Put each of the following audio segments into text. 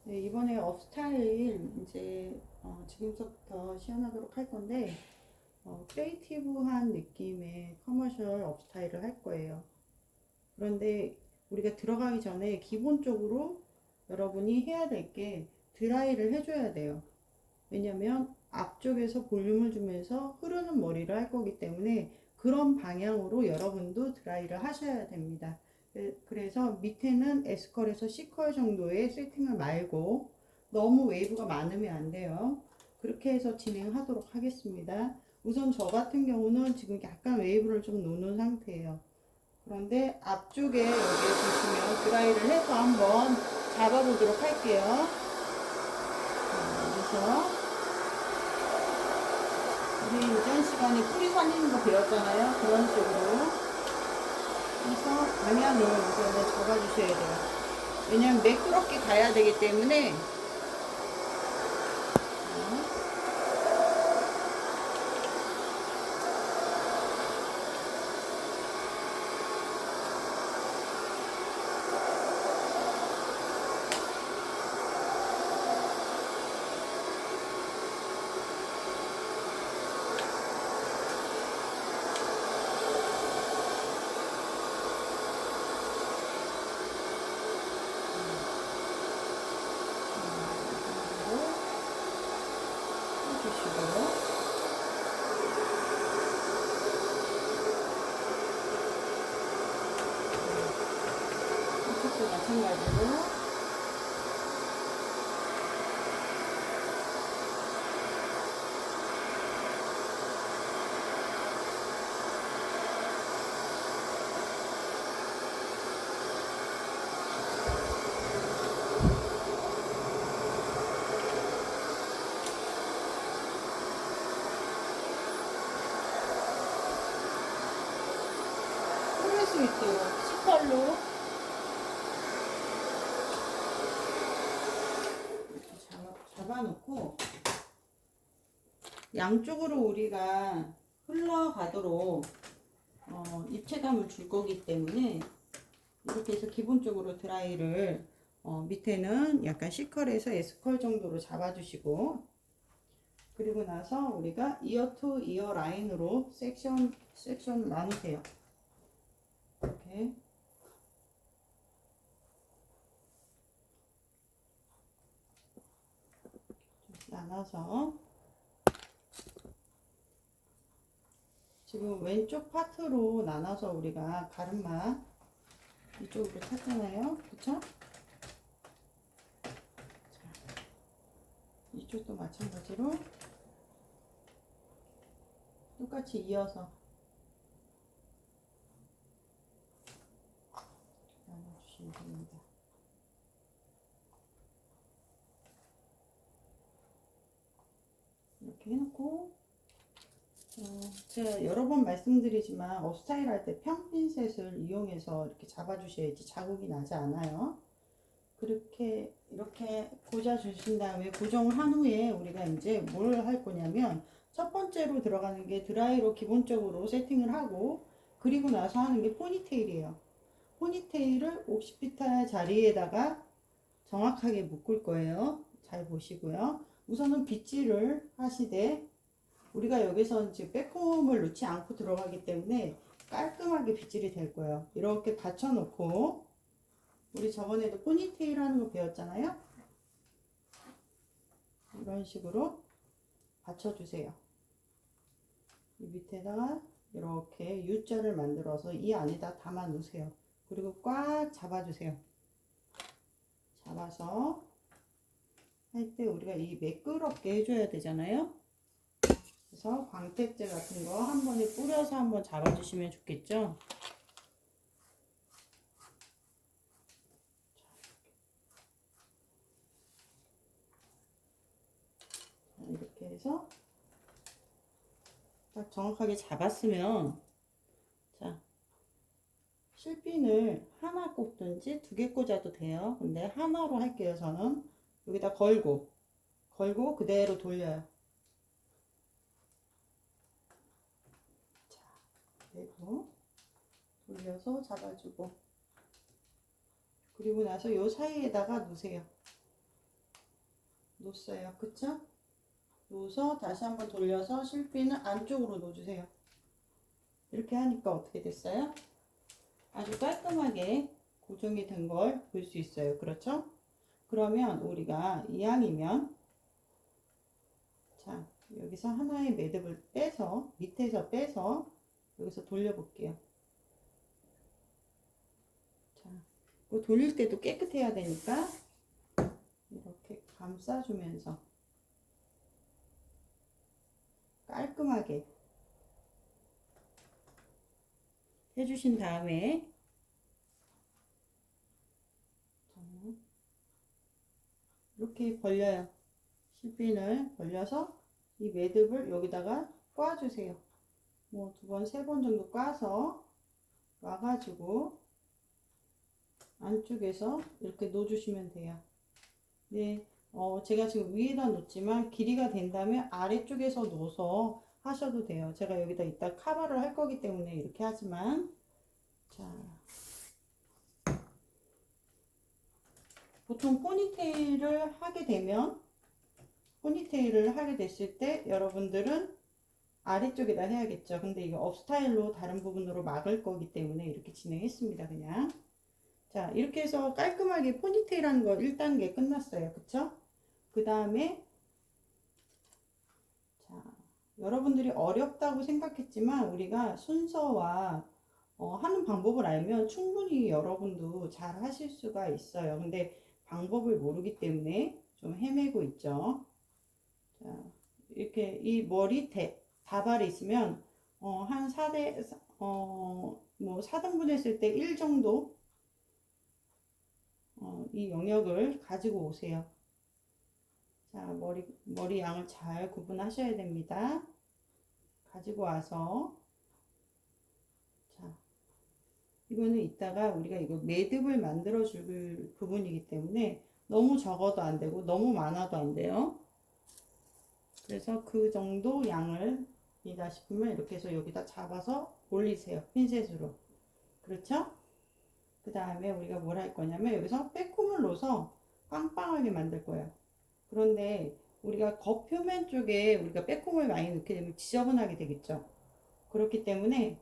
네, 이번에 업스타일 이제 지금서부터 시연하도록 할 건데 크리에이티브한 느낌의 커머셜 업스타일을 할 거예요. 그런데 우리가 들어가기 전에 기본적으로 여러분이 해야 될 게 드라이를 해줘야 돼요. 왜냐면 앞쪽에서 볼륨을 주면서 흐르는 머리를 할 거기 때문에 그런 방향으로 여러분도 드라이를 하셔야 됩니다. 그래서 밑에는 S컬에서 C컬 정도의 세팅을 말고 너무 웨이브가 많으면 안 돼요. 그렇게 해서 진행하도록 하겠습니다. 우선 저 같은 경우는 지금 약간 웨이브를 좀 놓는 상태예요. 그런데 앞쪽에 여기 보시면 드라이를 해서 한번 잡아보도록 할게요. 여기서 우리 이전 시간에 뿌리 살리는 거 배웠잖아요. 그런 식으로 해서 방향을 우선은 잡아주셔야 돼요. 왜냐면 매끄럽게 가야 되기 때문에 해주시고 이쪽도 마찬가지로 뿌릴 수 있도록 시컬로 이렇게 잡아놓고 양쪽으로 우리가 흘러가도록 입체감을 줄 거기 때문에 이렇게 해서 기본적으로 드라이를 밑에는 약간 C컬에서 S컬 정도로 잡아주시고 그리고 나서 우리가 이어 투 이어 라인으로 섹션 나누세요. 이렇게 나눠서 지금 왼쪽 파트로 나눠서 우리가 가르마 이쪽으로 탔잖아요. 그쵸? 이쪽도 마찬가지로 똑같이 이어서 나눠주시면 됩니다. 이렇게 해놓고 제가 여러 번 말씀드리지만 업스타일 할 때 평핀셋을 이용해서 이렇게 잡아주셔야지 자국이 나지 않아요. 그렇게 이렇게 꽂아 주신 다음에 고정을 한 후에 우리가 이제 뭘 할 거냐면 첫 번째로 들어가는 게 드라이로 기본적으로 세팅을 하고 그리고 나서 하는 게 포니테일이에요. 포니테일을 옥시피탈 자리에다가 정확하게 묶을 거예요. 잘 보시고요. 우선은 빗질을 하시되 우리가 여기서 이제 백홈을 넣지 않고 들어가기 때문에 깔끔하게 빗질이 될 거예요. 이렇게 받쳐놓고 우리 저번에도 포니테일 하는 거 배웠잖아요. 이런 식으로 받쳐주세요. 이 밑에다가 이렇게 U자를 만들어서 이 안에다 담아 놓으세요. 그리고 꽉 잡아주세요. 잡아서 할 때 우리가 이 매끄럽게 해줘야 되잖아요. 그래서 광택제 같은 거 한 번에 뿌려서 한번 잡아주시면 좋겠죠. 이렇게 해서 딱 정확하게 잡았으면 자 실핀을 하나 꽂든지 두 개 꽂아도 돼요. 근데 하나로 할게요. 저는 여기다 걸고 그대로 돌려요. 자, 그리고 돌려서 잡아주고 그리고 나서 요 사이에다가 놓으세요. 놓았어요. 그쵸? 놓아서 다시 한번 돌려서 실핀을 안쪽으로 놓아주세요. 이렇게 하니까 어떻게 됐어요? 아주 깔끔하게 고정이 된 걸 볼 수 있어요. 그렇죠? 그러면 우리가 이왕이면 자, 여기서 하나의 매듭을 빼서 밑에서 빼서 여기서 돌려볼게요. 자, 돌릴 때도 깨끗해야 되니까 이렇게 감싸주면서 깔끔하게 해주신 다음에 이렇게 벌려요. 실핀을 벌려서 이 매듭을 여기다가 꽈주세요. 뭐 2번, 3번 정도 꽈서 와가지고 안쪽에서 이렇게 놓아주시면 돼요. 네, 제가 지금 위에다 놓지만 길이가 된다면 아래쪽에서 놓아서 하셔도 돼요. 제가 여기다 이따 커버를 할 거기 때문에 이렇게 하지만 자, 보통 포니테일을 하게 되면 포니테일을 하게 됐을 때 여러분들은 아래쪽에다 해야겠죠. 근데 이거 업스타일로 다른 부분으로 막을 거기 때문에 이렇게 진행했습니다. 그냥 자, 이렇게 해서 깔끔하게 포니테일 하는 거 1단계 끝났어요. 그쵸? 그 다음에 자, 여러분들이 어렵다고 생각했지만 우리가 순서와 하는 방법을 알면 충분히 여러분도 잘 하실 수가 있어요. 근데 방법을 모르기 때문에 좀 헤매고 있죠. 자, 이렇게 이 머리 다발이 있으면 한 4대 뭐 4등분 했을 때 1 정도 이 영역을 가지고 오세요. 자, 머리 양을 잘 구분하셔야 됩니다. 가지고 와서 자, 이거는 이따가 우리가 이거 매듭을 만들어 줄 부분이기 때문에 너무 적어도 안 되고 너무 많아도 안 돼요. 그래서 그 정도 양을 이다 싶으면 이렇게 해서 여기다 잡아서 올리세요. 핀셋으로. 그렇죠? 그 다음에 우리가 뭘 할 거냐면 여기서 빼꼼을 넣어서 빵빵하게 만들 거예요. 그런데 우리가 겉표면 쪽에 우리가 빼꼼을 많이 넣게 되면 지저분하게 되겠죠. 그렇기 때문에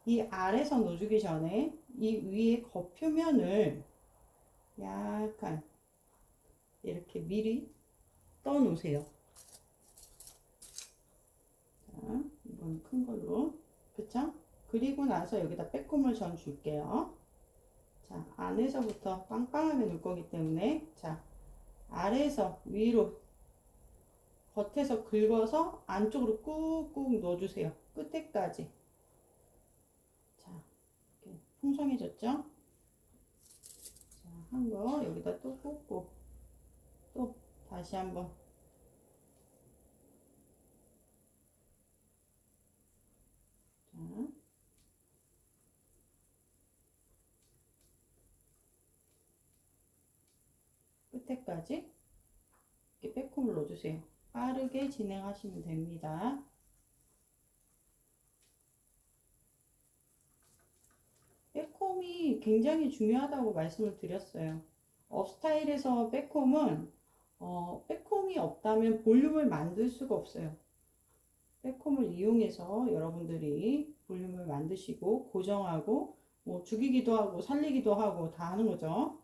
이 아래서 넣어주기 전에 이 위에 겉표면을 약간 이렇게 미리 떠 놓으세요. 자, 이건 큰 걸로. 그쵸? 그리고 나서 여기다 빼꼼을 전 줄게요. 자, 안에서부터 빵빵하게 넣을 거기 때문에 자, 아래에서 위로 겉에서 긁어서 안쪽으로 꾹꾹 넣어주세요. 끝에까지. 자, 이렇게 풍성해졌죠? 자, 한 거 여기다 또 꽂고 또 다시 한번 자, 끝에까지 이렇게 빼꼼을 넣어주세요. 빠르게 진행하시면 됩니다. 빼꼼이 굉장히 중요하다고 말씀을 드렸어요. 업스타일에서 빼꼼은 빼꼼이 없다면 볼륨을 만들 수가 없어요. 빼꼼을 이용해서 여러분들이 볼륨을 만드시고 고정하고 뭐 죽이기도 하고 살리기도 하고 다 하는 거죠.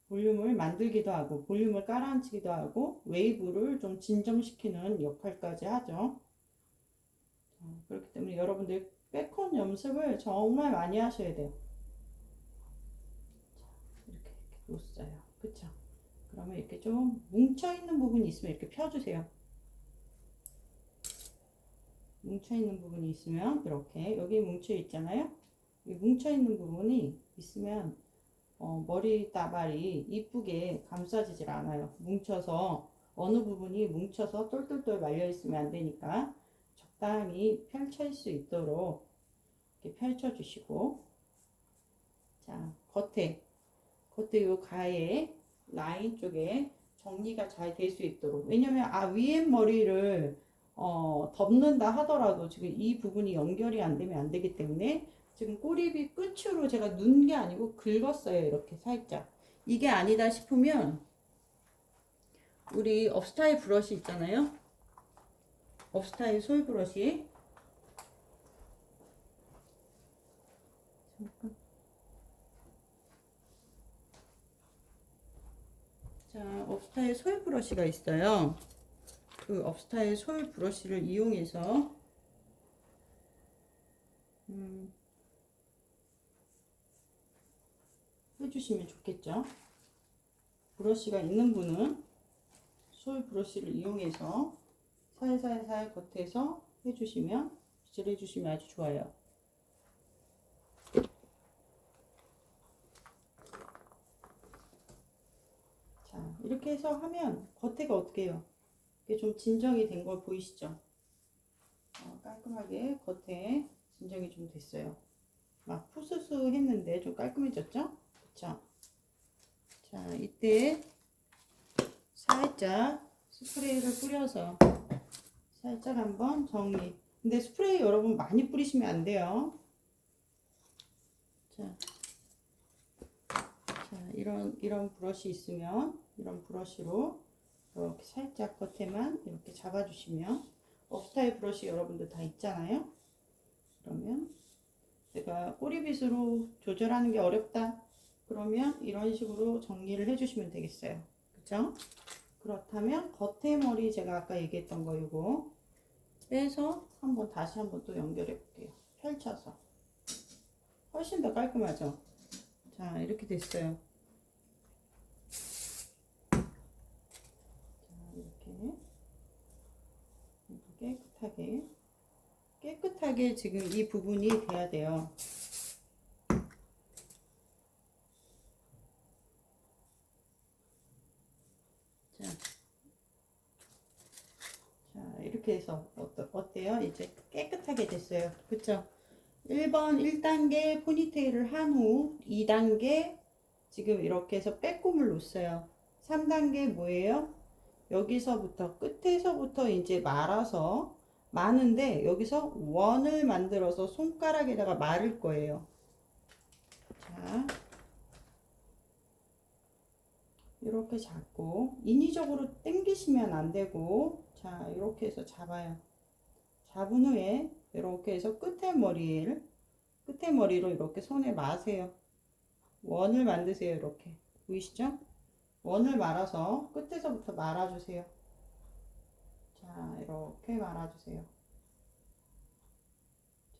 볼륨을 만들기도 하고 볼륨을 깔아앉히기도 하고 웨이브를 좀 진정시키는 역할까지 하죠. 그렇기 때문에 여러분들 백홈 연습을 정말 많이 하셔야 돼요. 자, 이렇게 놓았어요. 그쵸? 그러면 이렇게 좀 뭉쳐있는 부분이 있으면 이렇게 펴주세요. 뭉쳐있는 부분이 있으면 이렇게 여기 뭉쳐있잖아요. 이 뭉쳐있는 부분이 있으면 머리 따발이 이쁘게 감싸지질 않아요. 뭉쳐서 어느 부분이 뭉쳐서 똘똘똘 말려 있으면 안 되니까 적당히 펼칠 수 있도록 이렇게 펼쳐 주시고 자 겉에 요 가에 라인 쪽에 정리가 잘 될 수 있도록 왜냐면 위에 머리를 덮는다 하더라도 지금 이 부분이 연결이 안 되면 안 되기 때문에 지금 꼬리비 끝으로 제가 눈 게 아니고 긁었어요. 이렇게 살짝. 이게 아니다 싶으면 우리 업스타일 브러쉬 있잖아요. 업스타일 솔 브러쉬. 잠깐. 자, 업스타일 솔 브러쉬가 있어요. 그 업스타일 솔 브러쉬를 이용해서 해주시면 좋겠죠. 브러쉬가 있는 분은 솔 브러쉬를 이용해서 살살살 겉에서 해주시면, 빗질 해주시면 아주 좋아요. 자, 이렇게 해서 하면 겉에가 어떻게 해요? 이게 좀 진정이 된 걸 보이시죠? 깔끔하게 겉에 진정이 좀 됐어요. 막 푸스스 했는데 좀 깔끔해졌죠? 그쵸? 자, 이때 살짝 스프레이를 뿌려서 살짝 한번 정리. 근데 스프레이 여러분 많이 뿌리시면 안 돼요. 자, 이런 브러쉬 있으면 이런 브러쉬로 이렇게 살짝 겉에만 이렇게 잡아주시면, 업스타일 브러쉬 여러분들 다 있잖아요. 그러면 내가 꼬리빗으로 조절하는 게 어렵다 그러면 이런 식으로 정리를 해주시면 되겠어요. 그쵸? 그렇다면 겉에 머리 제가 아까 얘기했던 거 이거 빼서 한번 다시 한번 또 연결해 볼게요. 펼쳐서 훨씬 더 깔끔하죠? 자, 이렇게 됐어요. 자, 이렇게 깨끗하게 지금 이 부분이 돼야 돼요. 자, 이렇게 해서 어때요? 이제 깨끗하게 됐어요. 그쵸? 1번 1단계 포니테일을 한 후 2단계 지금 이렇게 해서 빼꼼을 놓았어요. 3단계 뭐예요? 여기서부터 끝에서부터 이제 말아서 마는데 여기서 원을 만들어서 손가락에다가 말을 거예요. 자, 이렇게 잡고 인위적으로 당기시면 안 되고, 자, 이렇게 해서 잡아요. 잡은 후에 이렇게 해서 끝에 머리로 이렇게 손에 마세요. 원을 만드세요. 이렇게 보이시죠? 원을 말아서 끝에서부터 말아주세요. 자, 이렇게 말아주세요.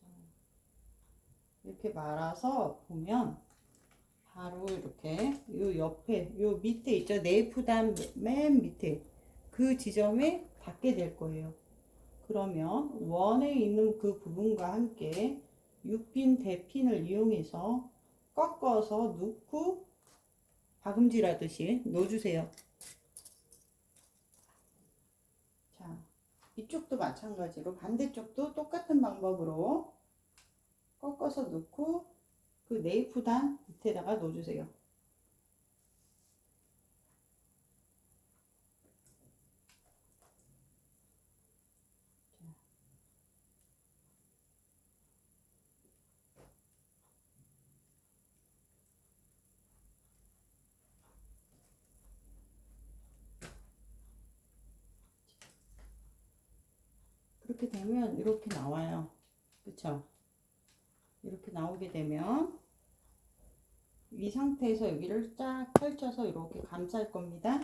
자, 이렇게 말아서 보면 바로 이렇게 요 옆에 요 밑에 있죠? 네이프단 맨 밑에 그 지점에 닿게 될 거예요. 그러면 원에 있는 그 부분과 함께 6핀 대핀을 이용해서 꺾어서 넣고 박음질 하듯이 넣어주세요. 자, 이쪽도 마찬가지로 반대쪽도 똑같은 방법으로 꺾어서 넣고 그 네이프단 밑에다가 넣어주세요. 그렇게 되면 이렇게 나와요. 그쵸? 이렇게 나오게 되면 이 상태에서 여기를 쫙 펼쳐서 이렇게 감쌀 겁니다.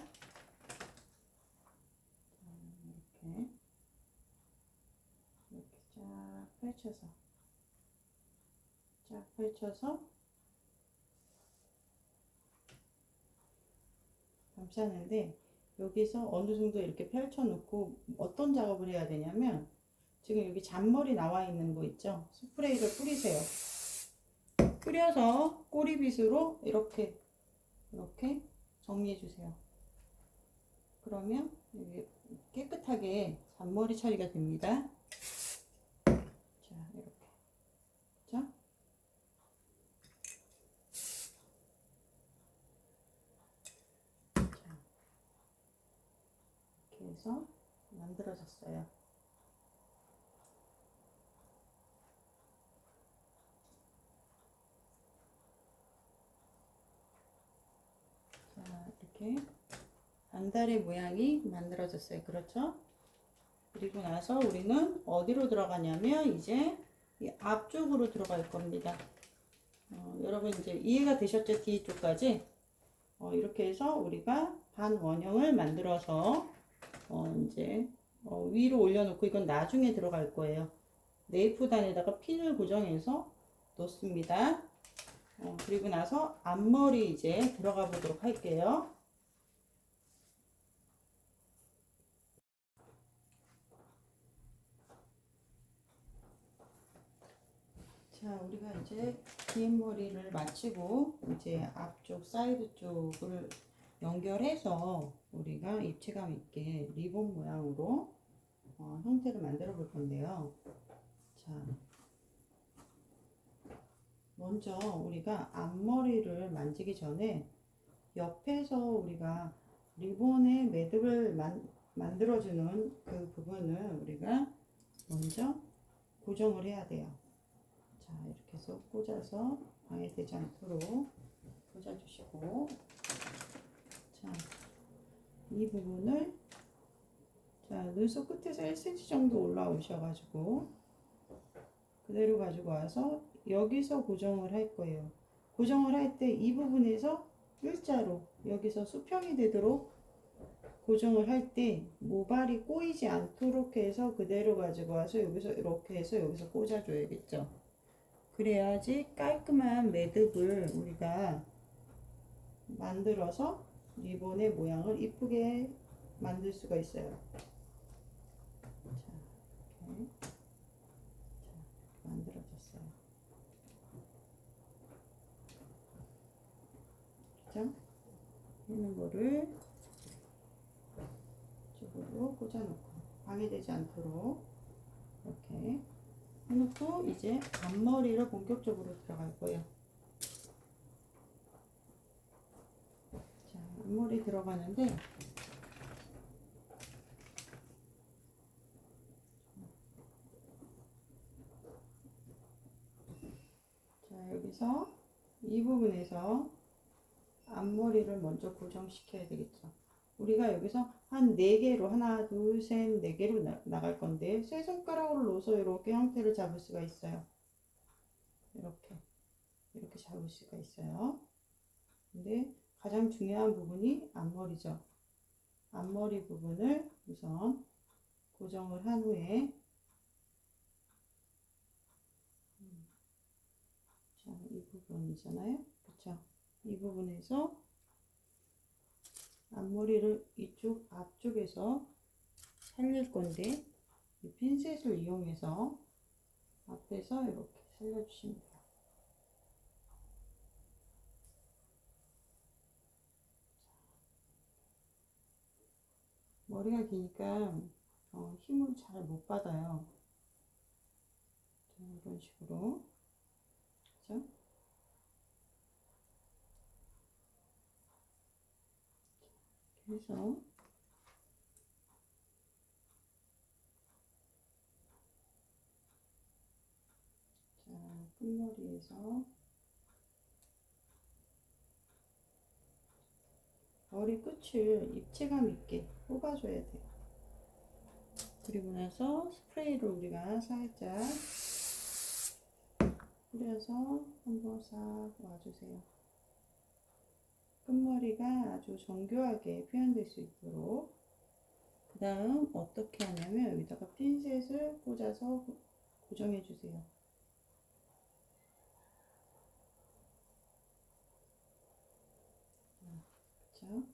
이렇게 쫙 펼쳐서 감싸는데, 여기서 어느 정도 이렇게 펼쳐 놓고 어떤 작업을 해야 되냐면, 지금 여기 잔머리 나와 있는 거 있죠? 스프레이를 뿌리세요. 뿌려서 꼬리빗으로 이렇게 정리해 주세요. 그러면 이게 깨끗하게 잔머리 처리가 됩니다. 자, 이렇게. 그죠? 자, 이렇게 해서 만들어졌어요. 자, 이렇게 안달의 모양이 만들어졌어요. 그렇죠? 그리고 나서 우리는 어디로 들어가냐면 이제 이 앞쪽으로 들어갈 겁니다. 여러분 이제 이해가 되셨죠? 뒤쪽까지. 이렇게 해서 우리가 반 원형을 만들어서 이제 위로 올려놓고 이건 나중에 들어갈 거예요. 네이프단에다가 핀을 고정해서 놓습니다. 그리고 나서 앞머리 이제 들어가 보도록 할게요. 자, 우리가 이제 뒷머리를 마치고 이제 앞쪽 사이드 쪽을 연결해서 우리가 입체감 있게 리본 모양으로 형태를 만들어 볼 건데요. 자, 먼저 우리가 앞머리를 만지기 전에 옆에서 우리가 리본의 매듭을 만들어주는 그 부분을 우리가 먼저 고정을 해야 돼요. 자, 이렇게 해서 꽂아서 방해되지 않도록 꽂아주시고, 자, 이 부분을 자, 눈썹 끝에서 1cm 정도 올라오셔가지고 그대로 가지고 와서 여기서 고정을 할 거예요. 고정을 할 때 이 부분에서 일자로 여기서 수평이 되도록 고정을 할 때 모발이 꼬이지 않도록 해서 그대로 가지고 와서 여기서 이렇게 해서 여기서 꽂아줘야겠죠. 그래야지 깔끔한 매듭을 우리가 만들어서 리본의 모양을 이쁘게 만들 수가 있어요. 자, 이렇게 만들어졌어요. 그죠? 있는 거를 이쪽으로 꽂아놓고 방해되지 않도록 이렇게 해놓고 이제 앞머리를 본격적으로 들어갈 거예요. 자, 앞머리 들어가는데 자, 여기서 이 부분에서 앞머리를 먼저 고정시켜야 되겠죠. 우리가 여기서 한 4개로 하나, 둘, 셋, 4개로 나갈 건데 세 손가락으로 놓아서 이렇게 형태를 잡을 수가 있어요. 이렇게 잡을 수가 있어요. 근데 가장 중요한 부분이 앞머리죠. 앞머리 부분을 우선 고정을 한 후에 자, 이 부분이잖아요. 그쵸? 이 부분에서 앞머리를 이쪽 앞쪽에서 살릴 건데 이 핀셋을 이용해서 앞에서 이렇게 살려주시면 돼요. 머리가 기니까 힘을 잘 못 받아요. 자, 이런 식으로. 그죠? 해서 자, 끝머리에서 머리 끝을 입체감 있게 뽑아줘야 돼요. 그리고 나서 스프레이를 우리가 살짝 뿌려서 한번 싹 와주세요. 끝머리가 아주 정교하게 표현될 수 있도록. 그 다음 어떻게 하냐면 여기다가 핀셋을 꽂아서 고정해 주세요. 그렇죠?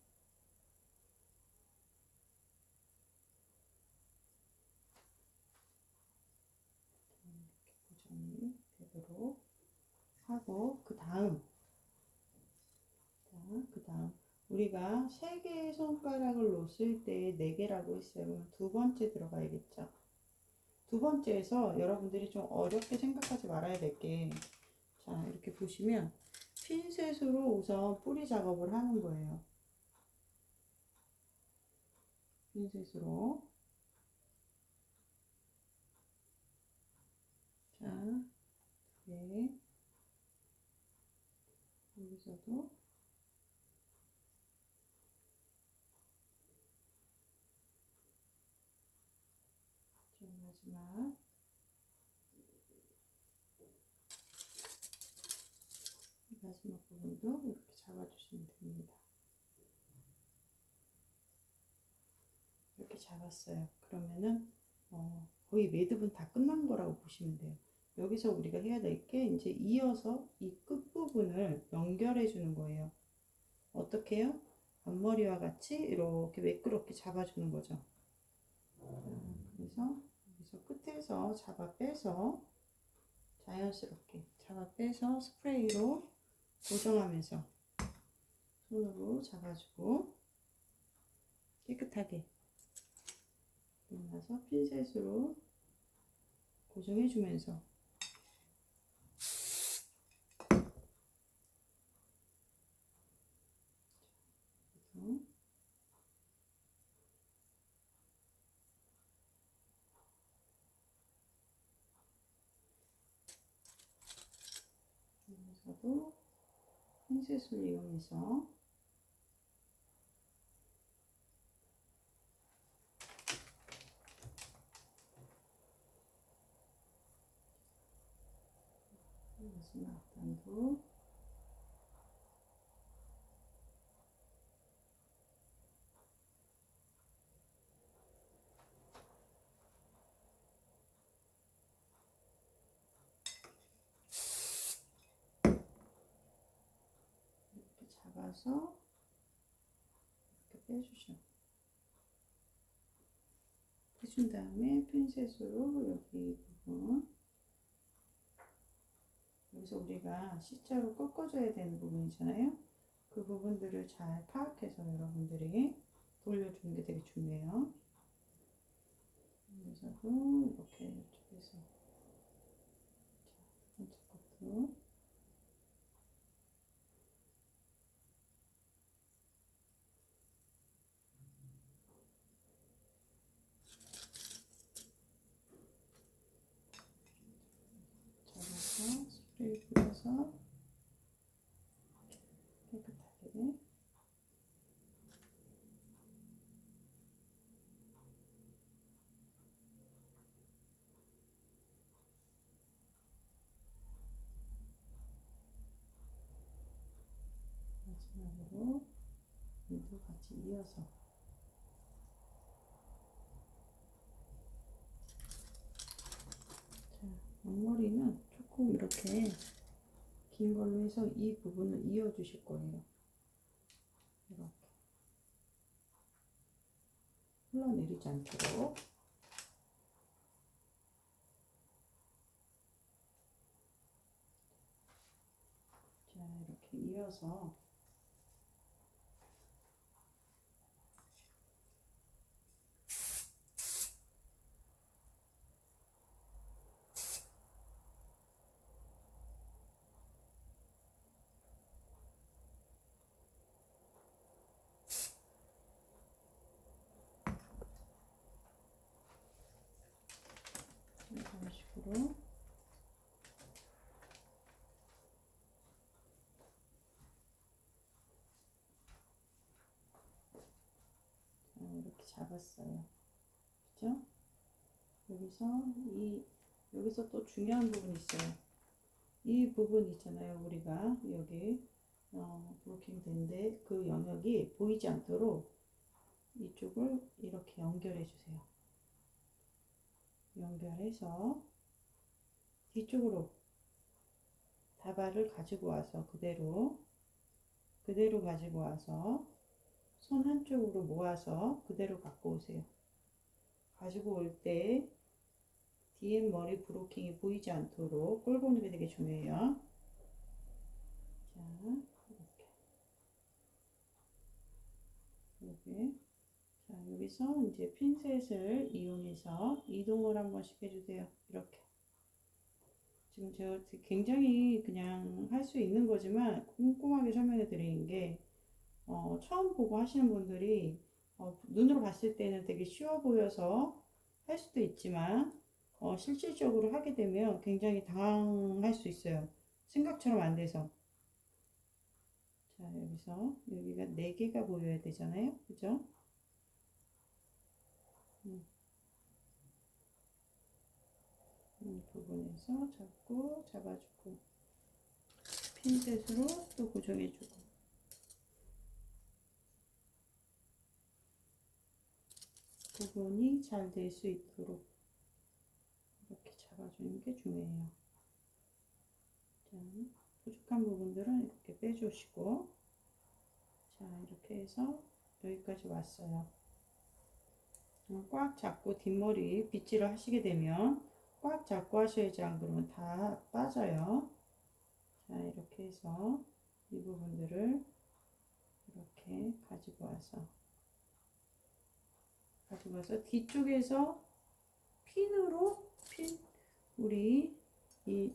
이렇게 고정이 되도록 하고 그 다음 우리가 3개의 손가락을 놓았을 때 4개라고 했어요. 두 번째 들어가야겠죠. 두 번째에서 여러분들이 좀 어렵게 생각하지 말아야 될 게, 자, 이렇게 보시면 핀셋으로 우선 뿌리 작업을 하는 거예요. 핀셋으로. 자, 네. 여기서도 마지막 부분도 이렇게 잡아주시면 됩니다. 이렇게 잡았어요. 그러면은 거의 매듭은 다 끝난 거라고 보시면 돼요. 여기서 우리가 해야 될 게 이제 이어서 이 끝부분을 연결해 주는 거예요. 어떻게 해요? 앞머리와 같이 이렇게 매끄럽게 잡아주는 거죠. 그래서 여기서 끝에서 잡아 빼서 자연스럽게 잡아 빼서 스프레이로 고정하면서 손으로 잡아주고 깨끗하게 나서 핀셋으로 고정해주면서 여기서도 핀셋을 이용해서 마지막 단도 이렇게 잡아서 이렇게 빼준 다음에 핀셋으로 여기 부분, 여기서 우리가 C자로 꺾어줘야 되는 부분이잖아요. 그 부분들을 잘 파악해서 여러분들이 돌려주는 게 되게 중요해요. 여기서도 이렇게 이쪽에서 자, 첫 번째 것도 잡아서 스프레이 뿌려서 깨끗하게 마지막으로 얘도 같이 이어서 자, 앞머리는 조금 이렇게 긴 걸로 해서 이 부분을 이어 주실 거예요. 이렇게 흘러내리지 않도록. 자, 이렇게 이어서 이런 식으로 이렇게 잡았어요. 그죠? 여기서 또 중요한 부분이 있어요. 이 부분 있잖아요. 우리가 여기 브로킹 된데 그 영역이 보이지 않도록 이쪽을 이렇게 연결해 주세요. 연결해서 뒤쪽으로 다발을 가지고 와서 그대로 가지고 와서 손 한쪽으로 모아서 그대로 갖고 오세요. 가지고 올 때 뒤에 머리 브로킹이 보이지 않도록 끌고 오는 게 되게 중요해요. 자, 이렇게 자, 여기서 이제 핀셋을 이용해서 이동을 한 번씩 해주세요. 이렇게. 지금 제가 굉장히 그냥 할 수 있는 거지만 꼼꼼하게 설명해 드리는 게 처음 보고 하시는 분들이 눈으로 봤을 때는 되게 쉬워 보여서 할 수도 있지만 실질적으로 하게 되면 굉장히 당황할 수 있어요. 생각처럼 안 돼서. 자, 여기가 4개가 보여야 되잖아요. 그죠? 부분에서 잡고 잡아주고 핀셋으로 또 고정해주고 부분이 잘 될 수 있도록 이렇게 잡아주는 게 중요해요. 자, 부족한 부분들은 이렇게 빼주시고 자, 이렇게 해서 여기까지 왔어요. 꽉 잡고 뒷머리 빗질을 하시게 되면 꽉 잡고 하셔야지, 안 그러면 다 빠져요. 자, 이렇게 해서 이 부분들을 이렇게 가지고 와서 뒤쪽에서 핀으로 우리 이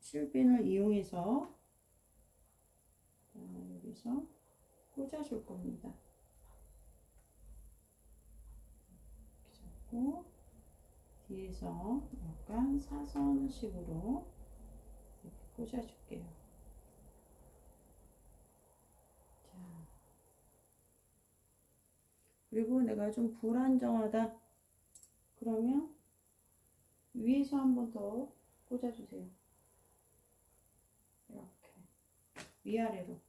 실핀을 이용해서 여기서 꽂아줄 겁니다. 이렇게 잡고 뒤에서 약간 사선식으로 이렇게 꽂아줄게요. 자, 그리고 내가 좀 불안정하다 그러면 위에서 한 번 더 꽂아주세요. 이렇게 위아래로.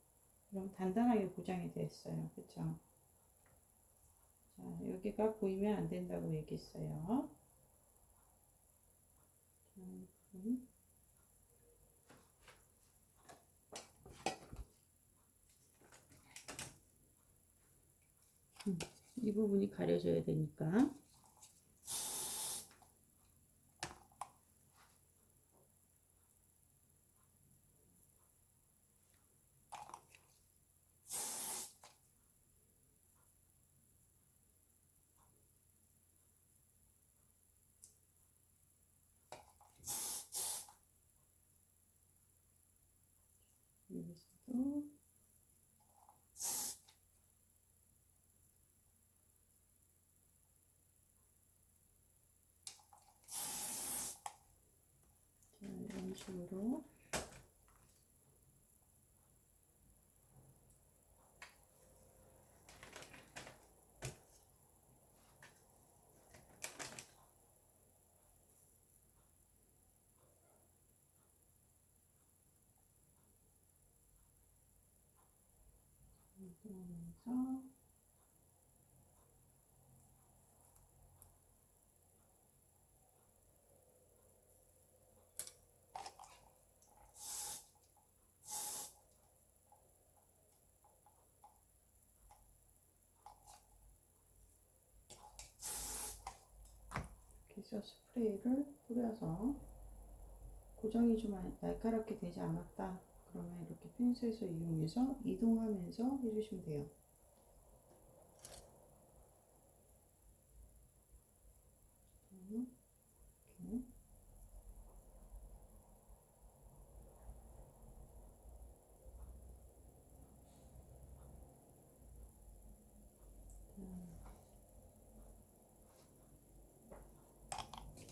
그럼 단단하게 고정이 됐어요. 그쵸? 자, 여기가 보이면 안 된다고 얘기했어요. 이 부분이 가려져야 되니까. 여기서도 자, 이런 식으로 이동하면서 이렇게 해서 스프레이를 뿌려서 고정이 좀 날카롭게 되지 않았다 그러면 이렇게 핀셋을 이용해서 이동하면서 해주시면 돼요. 이렇게.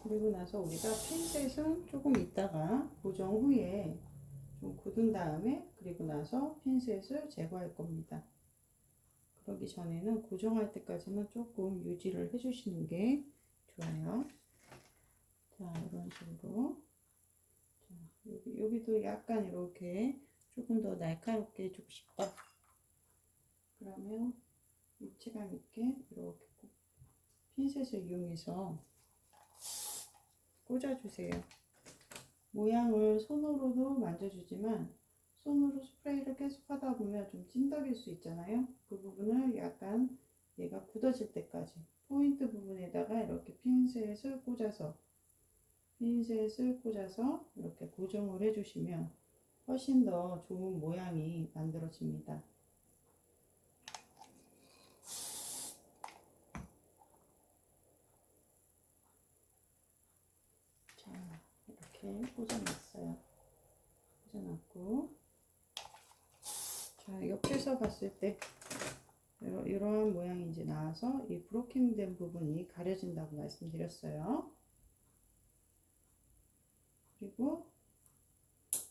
그리고 나서 우리가 핀셋은 조금 있다가 고정 후에 좀 굳은 다음에 그리고 나서 핀셋을 제거할 겁니다. 그러기 전에는 고정할 때까지는 조금 유지를 해주시는 게 좋아요. 자, 이런 식으로. 자, 여기도 약간 이렇게 조금 더 날카롭게 해주고 싶다. 그러면 입체감 있게 이렇게 핀셋을 이용해서 꽂아주세요. 모양을 손으로도 만져주지만 손으로 스프레이를 계속 하다 보면 좀 찐덕일 수 있잖아요. 그 부분을 약간 얘가 굳어질 때까지 포인트 부분에다가 이렇게 핀셋을 꽂아서 이렇게 고정을 해주시면 훨씬 더 좋은 모양이 만들어집니다. 자, 이렇게 꽂아놨어요. 꽂아놨고, 자, 옆에서 봤을 때 이러한 모양이 이제 나와서 이 브로킹된 부분이 가려진다고 말씀드렸어요. 그리고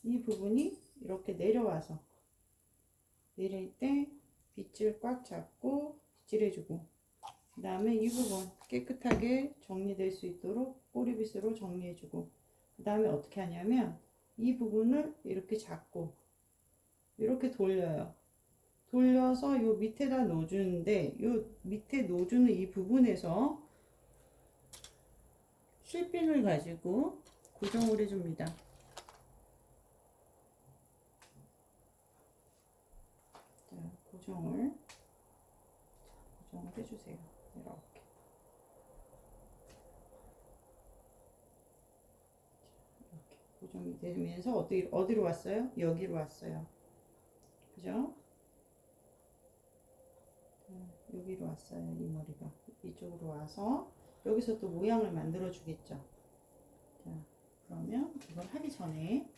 이 부분이 이렇게 내려와서 내릴 때 빗질 꽉 잡고 빗질해주고 그 다음에 이 부분 깨끗하게 정리될 수 있도록 꼬리빗으로 정리해주고, 그 다음에 어떻게 하냐면 이 부분을 이렇게 잡고 이렇게 돌려요. 돌려서 요 밑에다 놓어주는데, 요 밑에 놓어주는 이 부분에서 실핀을 가지고 고정을 해줍니다. 자, 고정을 해주세요. 이렇게. 이렇게 고정이 되면서 어디로 왔어요? 여기로 왔어요. 그죠? 여기로 왔어요. 이 머리가 이쪽으로 와서 여기서 또 모양을 만들어 주겠죠. 자, 그러면 이걸 하기 전에,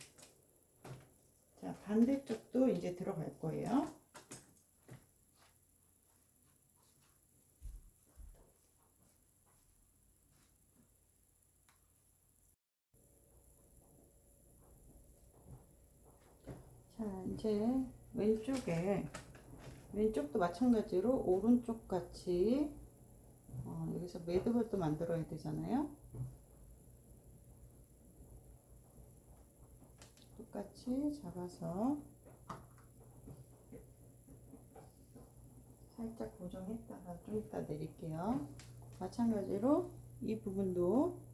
자, 반대쪽도 이제 들어갈 거예요. 자, 이제 왼쪽도 마찬가지로 오른쪽 같이 여기서 매듭을 또 만들어야 되잖아요. 똑같이 잡아서 살짝 고정했다가 좀 이따 내릴게요. 마찬가지로 이 부분도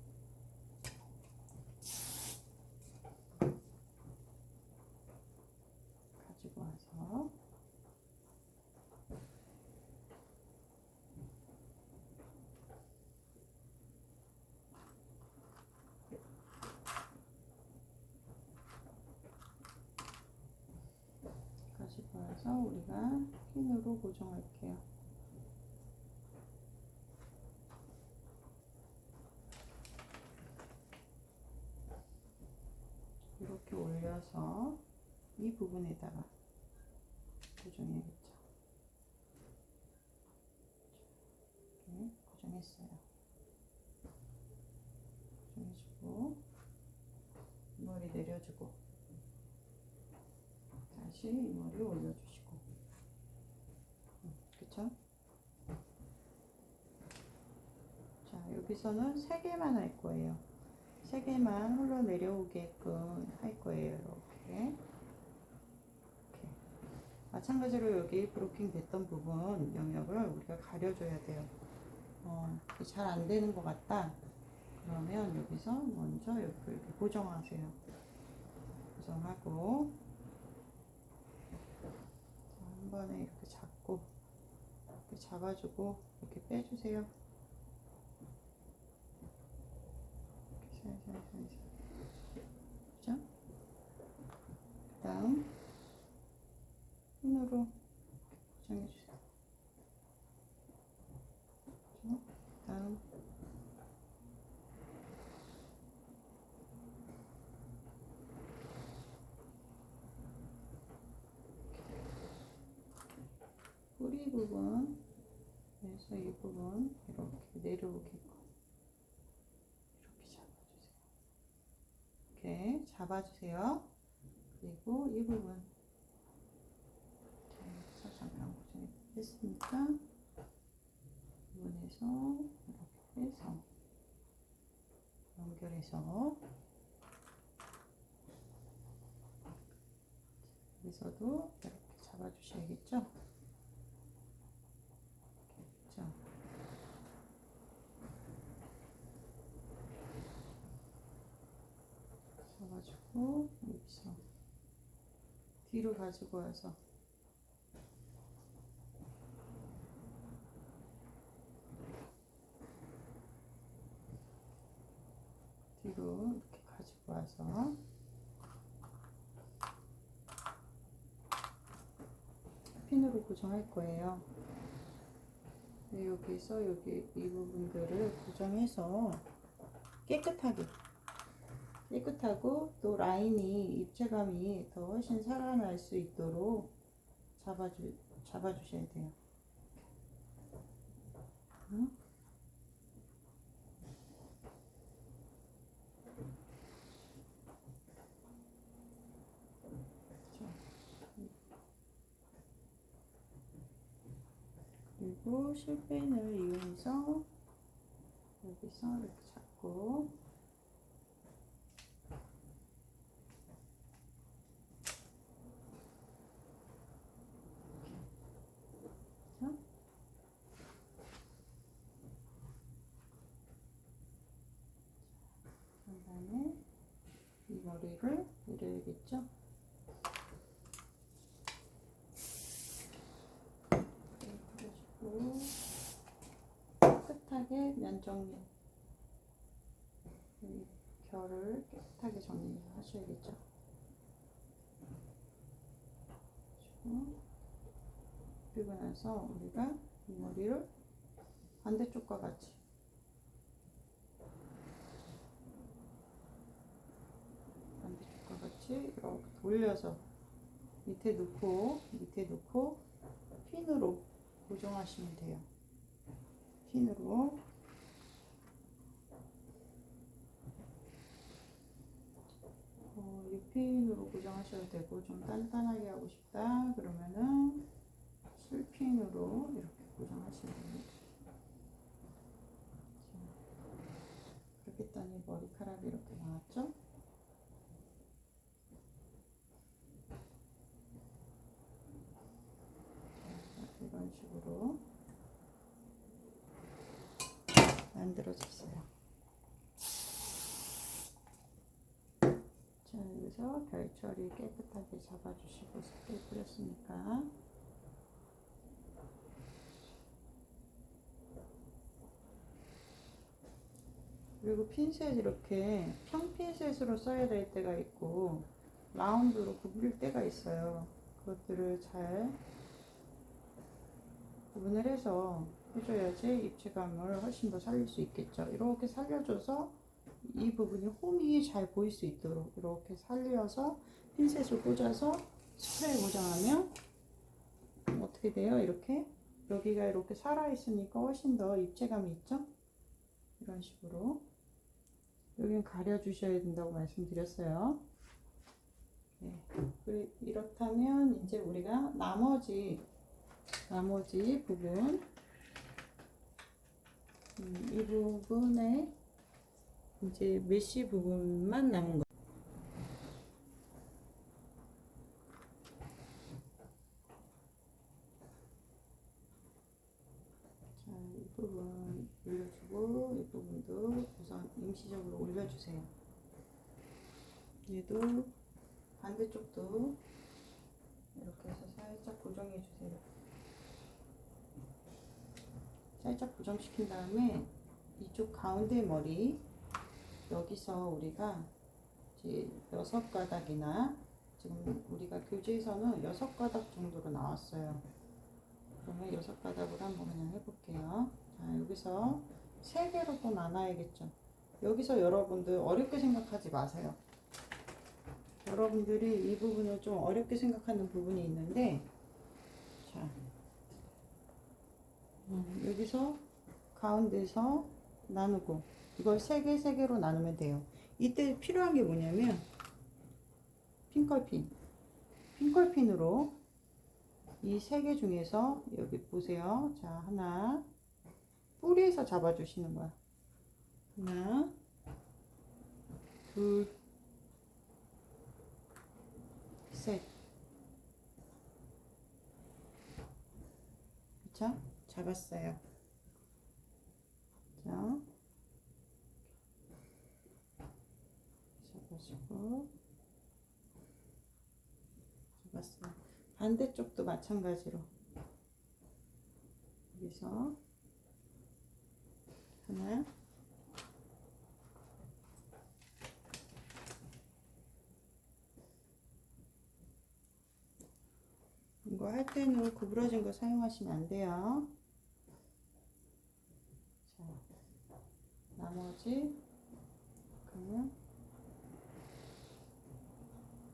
가지고 와서 우리가 핀으로 고정할게요. 이렇게 올려서 이 부분에다가 고정해야겠죠. 이렇게 고정했어요. 고정해주고 머리 내려주고 다시 이 머리 올려주시고, 그쵸? 자, 여기서는 3개만 할 거예요. 3개만 흘러 내려오게끔 할 거예요. 이렇게. 마찬가지로 여기 브로킹 됐던 부분 영역을 우리가 가려줘야 돼요. 잘 안 되는 것 같다. 그러면 여기서 먼저 이렇게 고정하세요. 고정하고, 한 번에 이렇게 잡고, 이렇게 잡아주고, 이렇게 빼주세요. 이렇게 살살살살. 그죠? 그 다음, 손으로 고정해주세요. 그죠? 그 다음, 뿌리 부분, 그래서 이 부분 이렇게 내려오게끔 이렇게 잡아주세요. 그리고 이 부분, 자, 잠깐 고정했으니까 부분에서 이렇게 해서 연결해서, 여기서도 이렇게 잡아주셔야겠죠. 잡아주고 여기서 뒤로 가지고 와서 뒤로 이렇게 가지고 와서 핀으로 고정할 거예요. 여기서 여기 이 부분들을 고정해서 깨끗하고 또 라인이, 입체감이 더 훨씬 살아날 수 있도록 잡아주셔야 돼요. 응? 그리고 실핀을 이용해서 여기서 이렇게 잡고 그다음에 이 머리를 내려야겠죠? 그리고 깨끗하게 면 정리, 이 결을 깨끗하게 정리하셔야겠죠? 그리고 나서 우리가 이 머리를 반대쪽과 같이 이렇게 돌려서 밑에 놓고 핀으로 고정하시면 돼요. 핀으로 U핀으로 고정하셔도 되고, 좀 단단하게 하고 싶다 그러면은 술핀으로 이렇게 고정하시면 됩니다. 그렇게 했더니 머리카락이 이렇게 나왔죠? 이런 식으로 만들어졌어요. 자, 여기서 별 처리 깨끗하게 잡아주시고 스프레이 뿌렸으니까 그리고 핀셋 이렇게 평핀셋으로 써야 될 때가 있고 라운드로 굽릴 때가 있어요. 그것들을 잘 구분을 해서 해줘야지 입체감을 훨씬 더 살릴 수 있겠죠. 이렇게 살려줘서 이 부분이 홈이 잘 보일 수 있도록 이렇게 살려서 핀셋을 꽂아서 스프레이 고정하면 어떻게 돼요? 이렇게 여기가 이렇게 살아있으니까 훨씬 더 입체감이 있죠? 이런 식으로 여기는 가려주셔야 된다고 말씀드렸어요. 네. 이렇다면 이제 우리가 나머지 부분 이 부분에 이제 메쉬 부분만 남은 거. 자, 이 부분 올려주고 이 부분도 우선 임시적으로 올려주세요. 얘도 반대쪽도 이렇게 해서 살짝 고정해 주세요. 살짝 고정시킨 다음에 이쪽 가운데 머리 여기서 우리가 이제 6가닥이나 지금 우리가 교재에서는 6가닥 정도로 나왔어요. 그러면 6가닥으로 한번 그냥 해볼게요. 자, 여기서 3개로 또 나눠야겠죠. 여기서 여러분들 어렵게 생각하지 마세요. 여러분들이 이 부분을 좀 어렵게 생각하는 부분이 있는데, 자, 여기서 가운데서 나누고 이걸 3개로 나누면 돼요. 이때 필요한 게 뭐냐면 핑컬핀으로 이 3개 중에서 여기 보세요. 자, 하나 뿌리에서 잡아주시는 거야. 하나, 둘, 셋. 그쵸? 잡았어요. 자, 잡아주고 잡았어요. 반대쪽도 마찬가지로 여기서 하나, 이거 할 때는 구부러진 거 사용하시면 안 돼요. 자, 나머지 그러면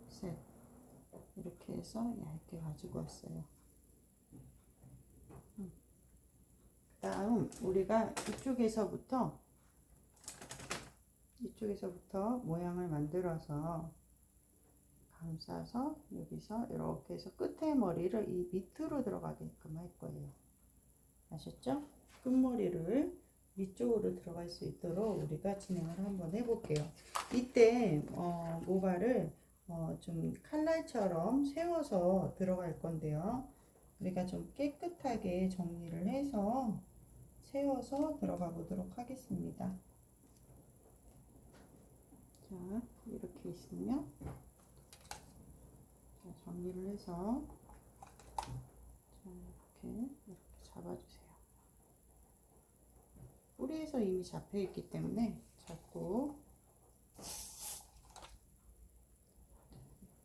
셋 이렇게 해서 얇게 가지고 왔어요. 다음 우리가 이쪽에서부터 모양을 만들어서 감싸서 여기서 이렇게 해서 끝에 머리를 이 밑으로 들어가게끔 할 거예요. 아셨죠? 끝머리를 위쪽으로 들어갈 수 있도록 우리가 진행을 한번 해볼게요. 이때 모발을 좀 칼날처럼 세워서 들어갈 건데요. 우리가 좀 깨끗하게 정리를 해서 세워서 들어가 보도록 하겠습니다. 자, 이렇게 있으면 자, 정리를 해서 자, 이렇게 잡아주세요. 뿌리에서 이미 잡혀 있기 때문에 잡고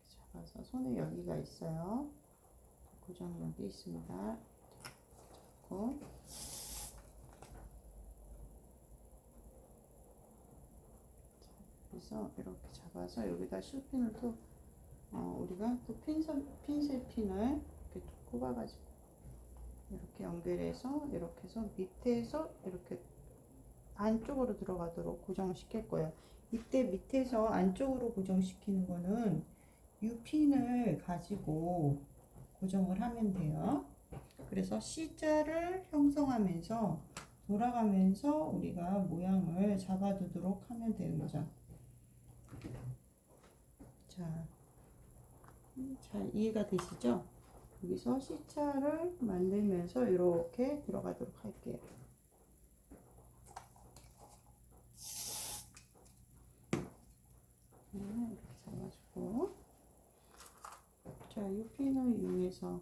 잡아서 손에 여기가 있어요. 고정 여기 있습니다. 잡고 그래서 이렇게 잡아서 여기다 실핀을 또 우리가 또 핀셋 핀을 이렇게 꼽아가지고 이렇게 연결해서 이렇게 해서 밑에서 이렇게 안쪽으로 들어가도록 고정시킬 거예요. 이때 밑에서 안쪽으로 고정시키는 거는 U핀을 가지고 고정을 하면 돼요. 그래서 C자를 형성하면서 돌아가면서 우리가 모양을 잡아두도록 하면 되는 거죠. 자, 잘 이해가 되시죠? 여기서 C자를 만들면서 이렇게 들어가도록 할게요. 이렇게 잡아주고, 자, 이 핀을 이용해서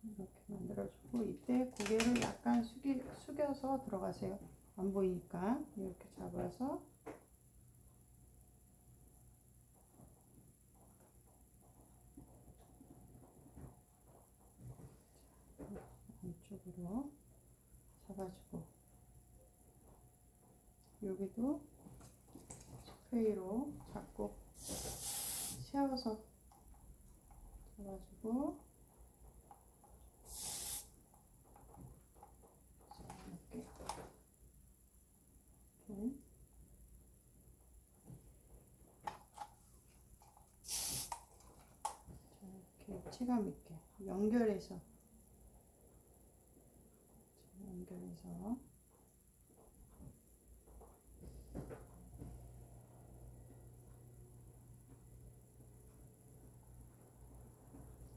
이렇게 만들어주고, 이때 고개를 약간 숙여서 들어가세요. 안 보이니까 이렇게 잡아서 안쪽으로 잡아주고, 여기도 스프레이로 잡고 세워서 잡아주고, 이렇게 체감 있게 연결해서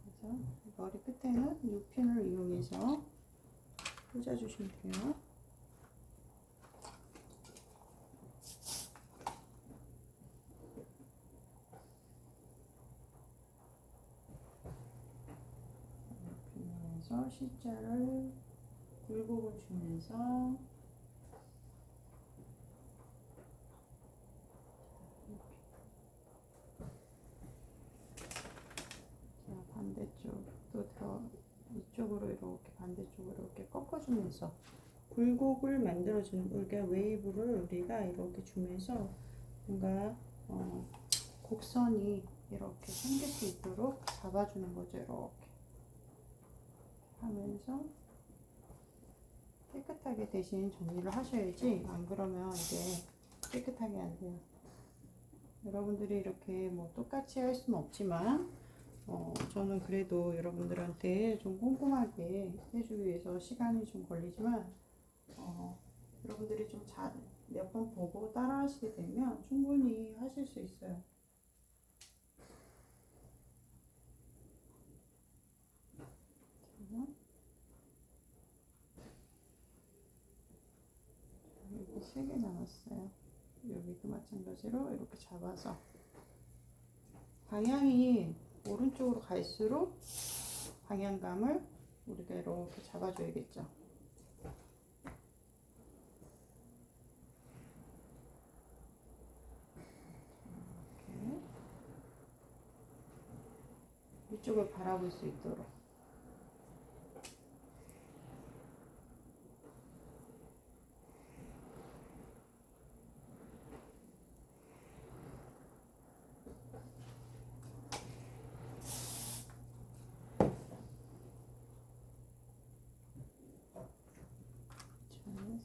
그래서 머리 끝에는 이 핀을 이용해서 꽂아주시면 돼요. 그래서 C자를 굴곡을 주면서 자, 반대쪽도 이쪽으로 이렇게 반대쪽으로 이렇게 꺾어주면서 굴곡을 만들어주는, 우리가 웨이브를 우리가 이렇게 주면서 뭔가 곡선이 이렇게 생길 수 있도록 잡아주는 거죠. 이렇게 하면서 깨끗하게 대신 정리를 하셔야지, 안 그러면 이게 깨끗하게 안 돼요. 여러분들이 이렇게 뭐 똑같이 할 수는 없지만 저는 그래도 여러분들한테 좀 꼼꼼하게 해주기 위해서 시간이 좀 걸리지만 여러분들이 좀 잘 몇 번 보고 따라 하시게 되면 충분히 하실 수 있어요. 여기 3개 남았어요. 여기도 마찬가지로 이렇게 잡아서 방향이 오른쪽으로 갈수록 방향감을 우리가 이렇게 잡아줘야겠죠. 이렇게 이쪽을 바라볼 수 있도록.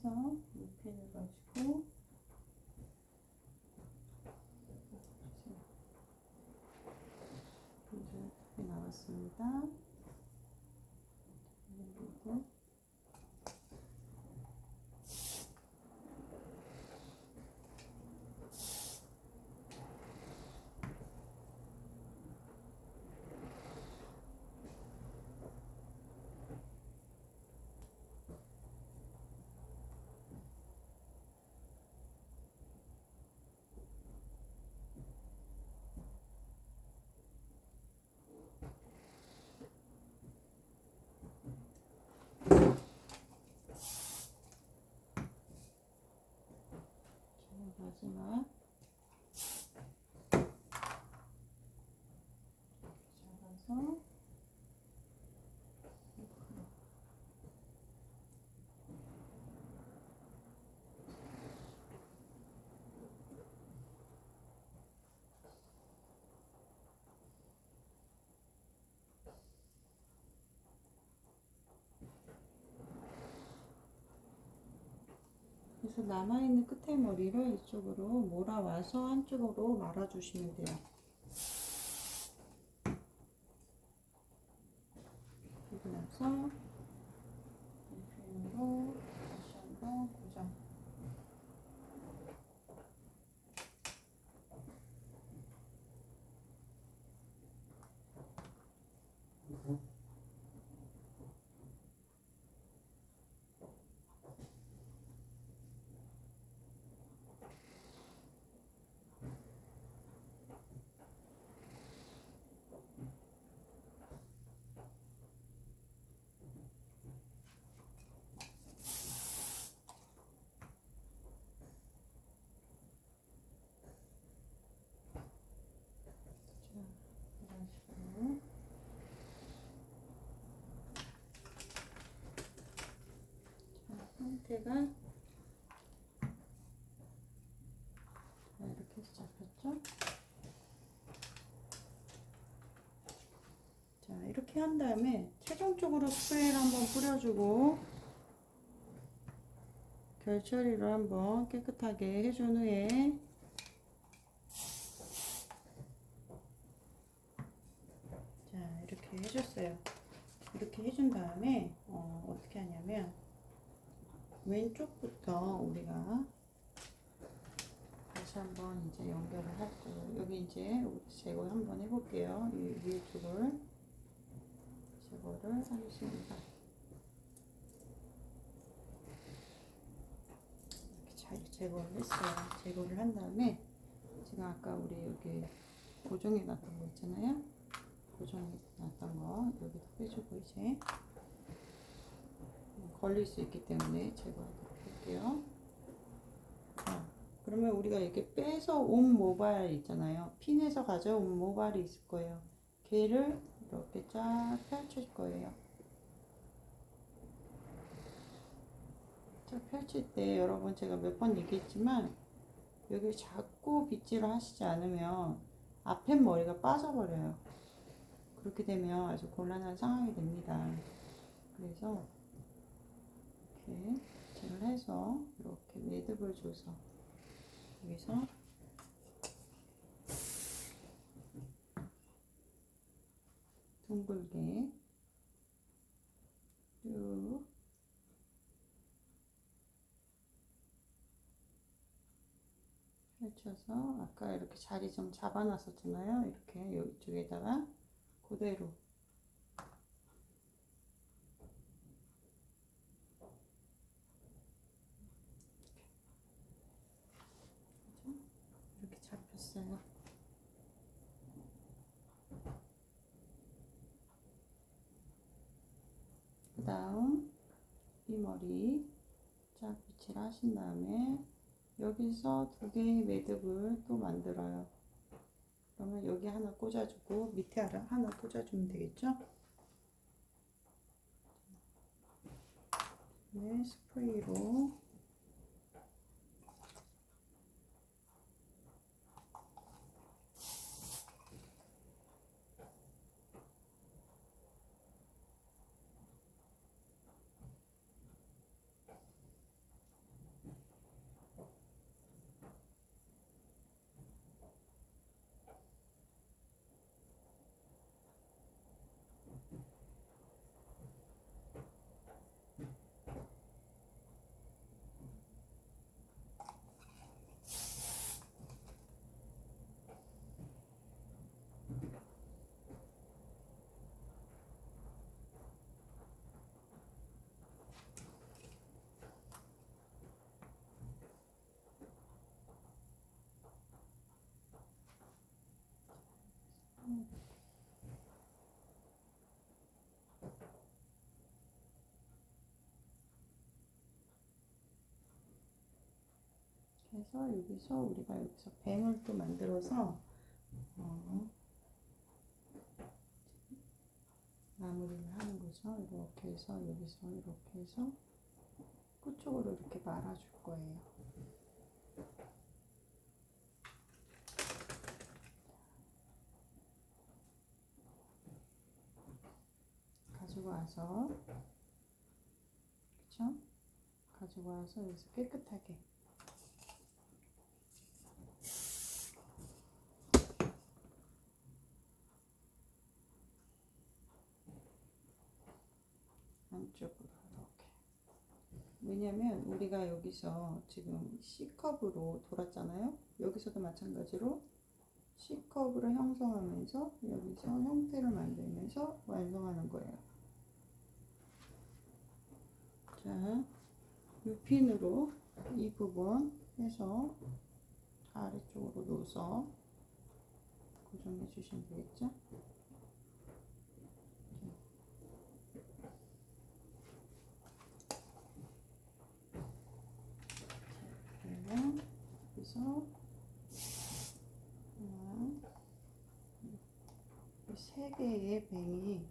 해서 이 펜을 가지고 이제 나왔습니다. 그리고 마지막 잡아서 그래서 남아있는 끝에 머리를 이쪽으로 몰아와서 한쪽으로 말아주시면 돼요. 그리고 나서 핀으로 다시 한번 고정. 이런 식으로. 상태가 이렇게 해서 잡혔죠? 자, 이렇게 한 다음에 최종적으로 스프레이를 한번 뿌려주고 결 처리를 한번 깨끗하게 해준 후에 자, 이렇게 해줬어요. 이렇게 해준 다음에 어떻게 하냐면 왼쪽부터 우리가 다시 한번 이제 연결을 할 거예요. 여기 이제 제거 한번 해볼게요. 이 위에 쪽을 제거를 하겠습니다. 이렇게 잘 제거를 했어요. 제거를 한 다음에 제가 아까 우리 여기 고정해 놨던 거 있잖아요. 고정해 놨던 거 여기다 빼주고 이제 걸릴 수 있기 때문에 제거하도록 할게요. 자, 그러면 우리가 이렇게 빼서 온 모발 있잖아요. 핀에서 가져온 모발이 있을 거예요. 걔를 이렇게 쫙 펼칠 거예요. 쫙 펼칠 때 여러분 제가 몇 번 얘기했지만 여기 자꾸 빗질을 하시지 않으면 앞에 머리가 빠져버려요. 그렇게 되면 아주 곤란한 상황이 됩니다. 그래서 이렇게 빗질을 해서 이렇게 매듭을 줘서 여기서 둥글게 쭉 펼쳐서 아까 이렇게 자리 좀 잡아 놨었잖아요. 이렇게 이쪽에다가 그대로 이렇게 잡혔어요. 그 다음 이 머리 쫙 빗질 하신 다음에 여기서 두 개의 매듭을 또 만들어요. 그러면 여기 하나 꽂아주고 밑에 하나 꽂아주면 되겠죠? 네, 스프레이로 그래서 여기서 우리가 여기서 뱅을 또 만들어서 마무리를 하는 거죠. 이렇게 해서 여기서 이렇게 해서 끝쪽으로 이렇게 말아줄 거예요. 가지고 와서, 그쵸? 가지고 와서 여기서 깨끗하게 안쪽으로 이렇게. 왜냐면 우리가 여기서 지금 C컵으로 돌았잖아요. 여기서도 마찬가지로 C컵으로 형성하면서 여기서 형태를 만들면서 완성하는 거예요. 자, 이 핀으로 이 부분 해서 아래쪽으로 놓아서 고정해 주시면 되겠죠? 그러면 여기서 세 개의 뱅이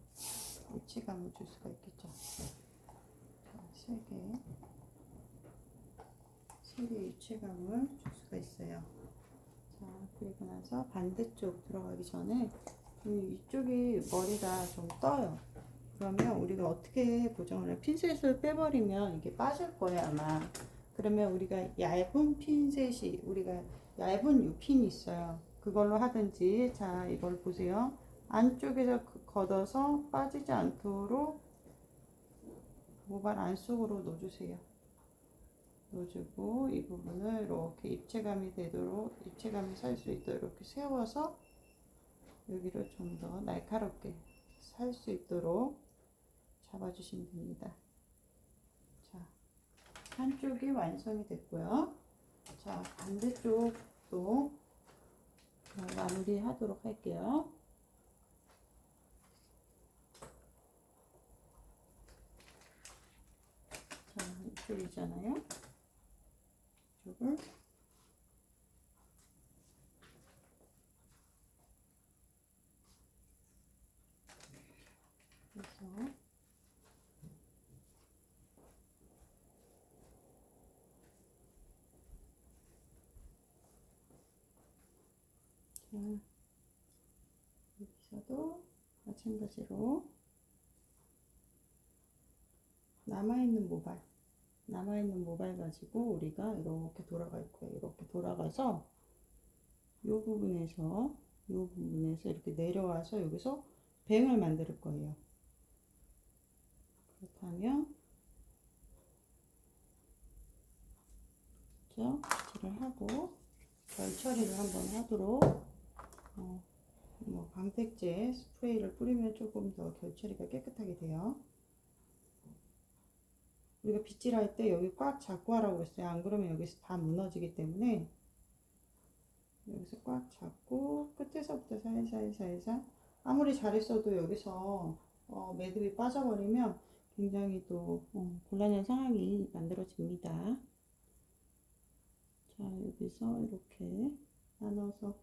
일체감을 줄 수가 있겠죠. 자, 세 개의 일체감을 줄 수가 있어요. 자, 그리고 나서 반대쪽 들어가기 전에 이쪽이 머리가 좀 떠요. 그러면 우리가 어떻게 고정을 해? 핀셋을 빼버리면 이게 빠질 거예요, 아마. 그러면 우리가 얇은 핀셋이, 우리가 얇은 이 핀이 있어요. 그걸로 하든지, 자, 이걸 보세요. 안쪽에서 걷어서 빠지지 않도록 모발 안쪽으로 넣어주세요. 넣어주고 이 부분을 이렇게 입체감이 되도록, 입체감이 살 수 있도록 이렇게 세워서 여기를 좀 더 날카롭게 살 수 있도록 잡아주시면 됩니다. 자, 한쪽이 완성이 됐고요. 자, 반대쪽도 마무리 하도록 할게요. 자, 이쪽이잖아요. 이쪽을 해서 여기서도 마찬가지로 남아있는 모발 가지고 우리가 이렇게 돌아갈 거예요. 이렇게 돌아가서 이 부분에서 이렇게 내려와서 여기서 뱅을 만들 거예요. 그렇다면 빗질을 하고 결 처리를 한번 하도록 뭐 방택제 스프레이를 뿌리면 조금 더 결 처리가 깨끗하게 돼요. 우리가 빗질할 때 여기 꽉 잡고 하라고 그랬어요. 안 그러면 여기서 다 무너지기 때문에 여기서 꽉 잡고 끝에서부터 살살 아무리 잘했어도 여기서 매듭이 빠져버리면 굉장히 또 곤란한 상황이 만들어집니다. 자, 여기서 이렇게 나눠서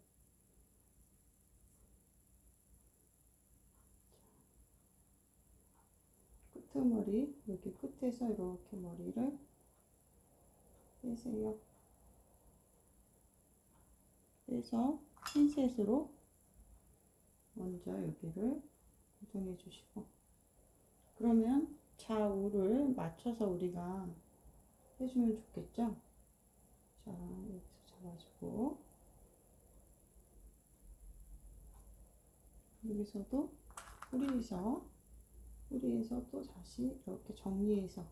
끄트머리 여기 끝에서 이렇게 머리를 빼세요. 빼서 핀셋으로 먼저 여기를 고정해 주시고, 그러면 좌우를 맞춰서 우리가 해주면 좋겠죠. 자, 여기서 잡아주고 여기서도 뿌리에서 또 다시 이렇게 정리해서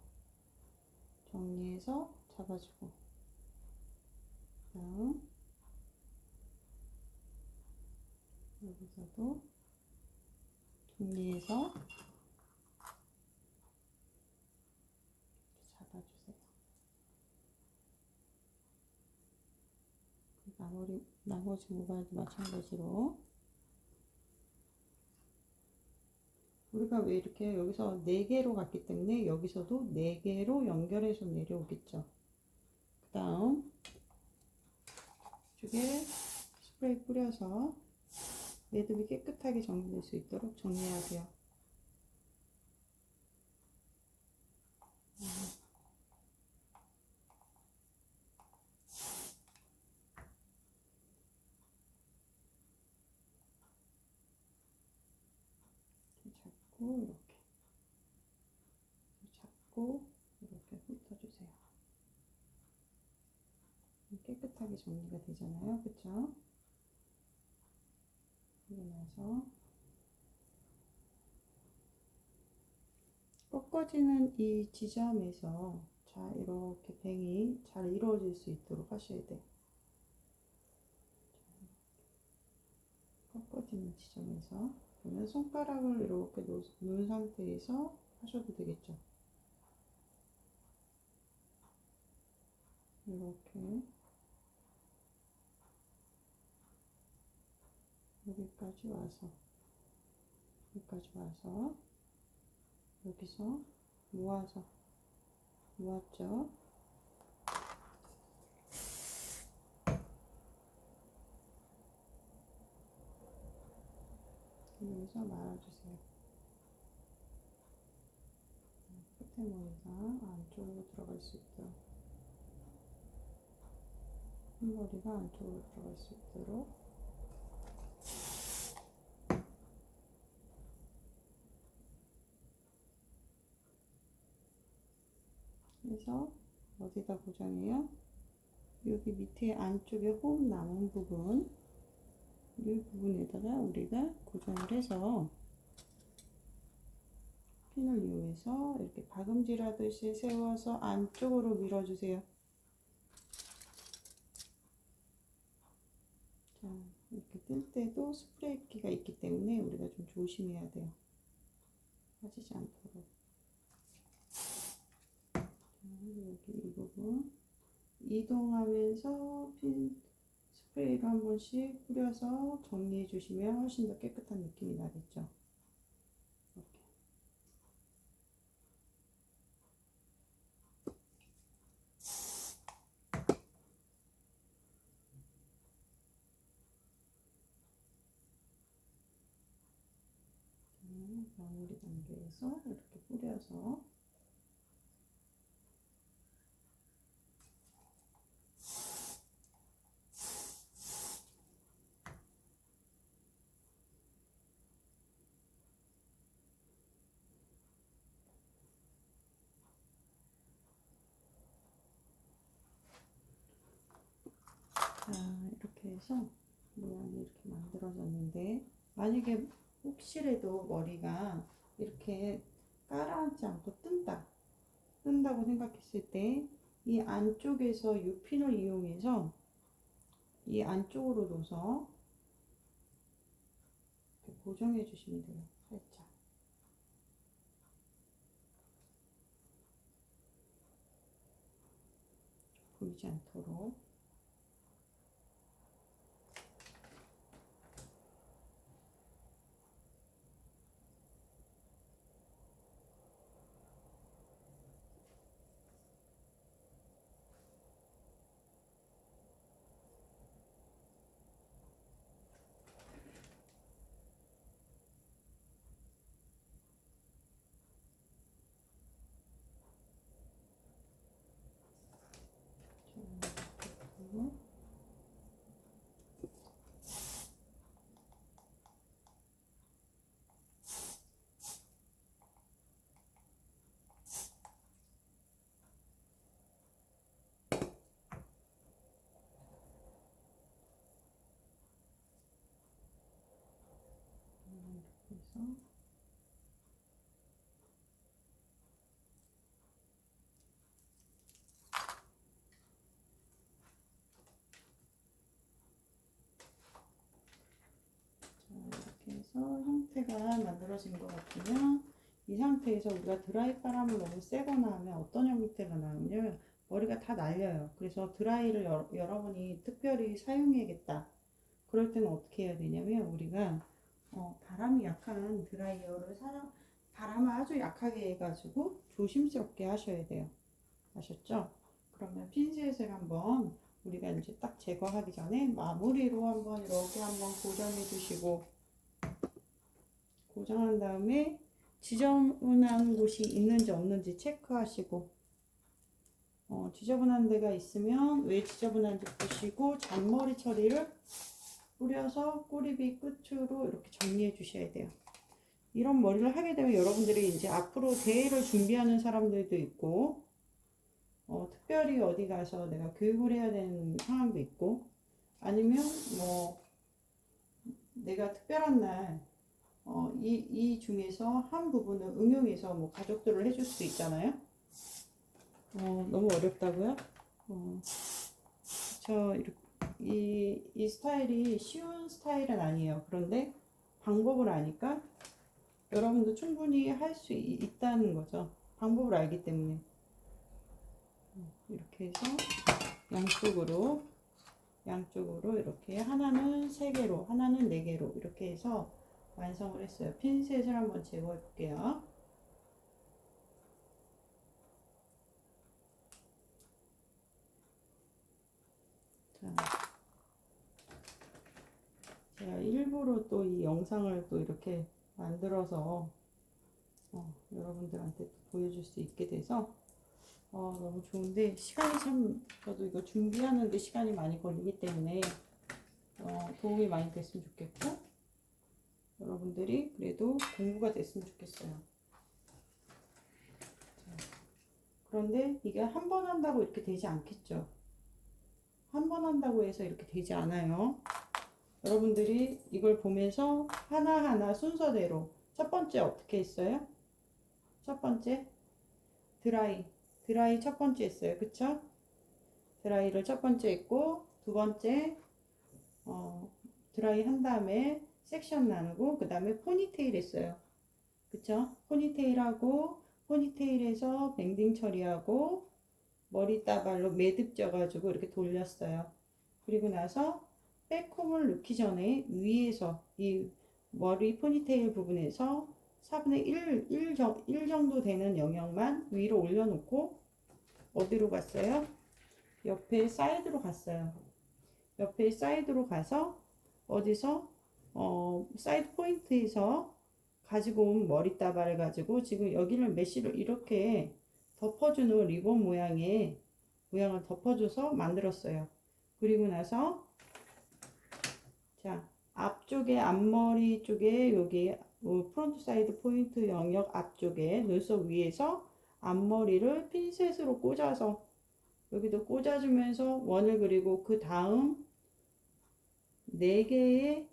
잡아주고, 다음 여기서도 정리해서 잡아주세요. 나머지 모발도 마찬가지로 우리가 왜 이렇게 여기서 4개로 갔기 때문에 여기서도 4개로 연결해서 내려오겠죠. 그 다음 이쪽에 스프레이 뿌려서 매듭이 깨끗하게 정리될 수 있도록 정리하세요. 잡고 이렇게 훑어주세요. 깨끗하게 정리가 되잖아요. 그쵸? 그러고 나서 꺾어지는 이 지점에서 자 이렇게 뱅이 잘 이루어질 수 있도록 하셔야 돼요. 꺾어지는 지점에서 그러면 손가락을 이렇게 놓은 상태에서 하셔도 되겠죠. 이렇게 여기까지 와서 여기서 모았죠. 여기서 말아주세요. 끝에 머리가 안쪽으로 들어갈 수 있도록 흰머리가 안쪽으로 들어갈 수 있도록 해서 어디다 고정해요? 여기 밑에 안쪽에 호흡 남은 부분 이 부분에다가 우리가 고정을 해서 핀을 이용해서 이렇게 박음질 하듯이 세워서 안쪽으로 밀어주세요. 자, 이렇게 뜰 때도 스프레이기가 있기 때문에 우리가 좀 조심해야 돼요. 빠지지 않도록. 자, 여기 이 부분 이동하면서 핀 스프레이를 한 번씩 뿌려서 정리해 주시면 훨씬 더 깨끗한 느낌이 나겠죠. 이렇게. 마무리 단계에서 이렇게 뿌려서 자, 이렇게 해서 모양이 이렇게 만들어졌는데 만약에 혹시라도 머리가 이렇게 깔아앉지 않고 뜬다고 생각했을 때 이 안쪽에서 이 핀을 이용해서 이 안쪽으로 넣어서 이렇게 고정해 주시면 돼요. 살짝. 보이지 않도록. 그래서 이렇게 해서 형태가 만들어진 것 같으면 이 상태에서 우리가 드라이 바람을 너무 세거나 하면 어떤 형태가 나오냐면 머리가 다 날려요. 그래서 드라이를 여러분이 특별히 사용해야겠다. 그럴 때는 어떻게 해야 되냐면 우리가 바람이 약한 드라이어를 바람을 아주 약하게 해가지고 조심스럽게 하셔야 돼요. 아셨죠? 그러면 핀셋을 한번 우리가 이제 딱 제거하기 전에 마무리로 한번 이렇게 한번 고정해 주시고, 고정한 다음에 지저분한 곳이 있는지 없는지 체크하시고, 지저분한 데가 있으면 왜 지저분한지 보시고 잔머리 처리를 뿌려서 꼬리비 끝으로 이렇게 정리해 주셔야 돼요. 이런 머리를 하게 되면 여러분들이 이제 앞으로 대회를 준비하는 사람들도 있고, 특별히 어디 가서 내가 교육을 해야 되는 상황도 있고, 아니면 뭐 내가 특별한 날 이 중에서 한 부분을 응용해서 뭐 가족들을 해줄 수도 있잖아요. 너무 어렵다고요? 이 스타일이 쉬운 스타일은 아니에요. 그런데 방법을 아니까 여러분도 충분히 할 수 있다는 거죠. 방법을 알기 때문에. 이렇게 해서 양쪽으로 이렇게 하나는 3개로, 하나는 4개로 이렇게 해서 완성을 했어요. 핀셋을 한번 제거해 볼게요. 자, 제가 일부러 또 이 영상을 또 이렇게 만들어서 여러분들한테 또 보여줄 수 있게 돼서 너무 좋은데, 시간이 참, 저도 이거 준비하는데 시간이 많이 걸리기 때문에 도움이 많이 됐으면 좋겠고, 여러분들이 그래도 공부가 됐으면 좋겠어요. 자, 그런데 이게 한 번 한다고 이렇게 되지 않겠죠. 한 번 한다고 해서 이렇게 되지 않아요. 여러분들이 이걸 보면서 하나하나 순서대로, 첫 번째 어떻게 했어요? 첫 번째 드라이 첫 번째 했어요. 그쵸? 드라이를 첫 번째 했고, 두 번째 드라이 한 다음에 섹션 나누고, 그 다음에 포니테일 했어요. 그쵸? 포니테일하고, 포니테일에서 뱅딩 처리하고, 머리 따발로 매듭 져가지고 이렇게 돌렸어요. 그리고 나서 백콤을 넣기 전에 위에서 이 머리 포니테일 부분에서 4분의 1 정도 되는 영역만 위로 올려놓고, 어디로 갔어요? 옆에 사이드로 갔어요. 옆에 사이드로 가서 어디서 사이드 포인트에서 가지고 온 머리 따발을 가지고 지금 여기를 메쉬로 이렇게 덮어주는 리본 모양의 모양을 덮어줘서 만들었어요. 그리고 나서 자, 앞쪽에 앞머리 쪽에 여기 프론트 사이드 포인트 영역 앞쪽에 눈썹 위에서 앞머리를 핀셋으로 꽂아서 여기도 꽂아주면서 원을 그리고, 그 다음 4개의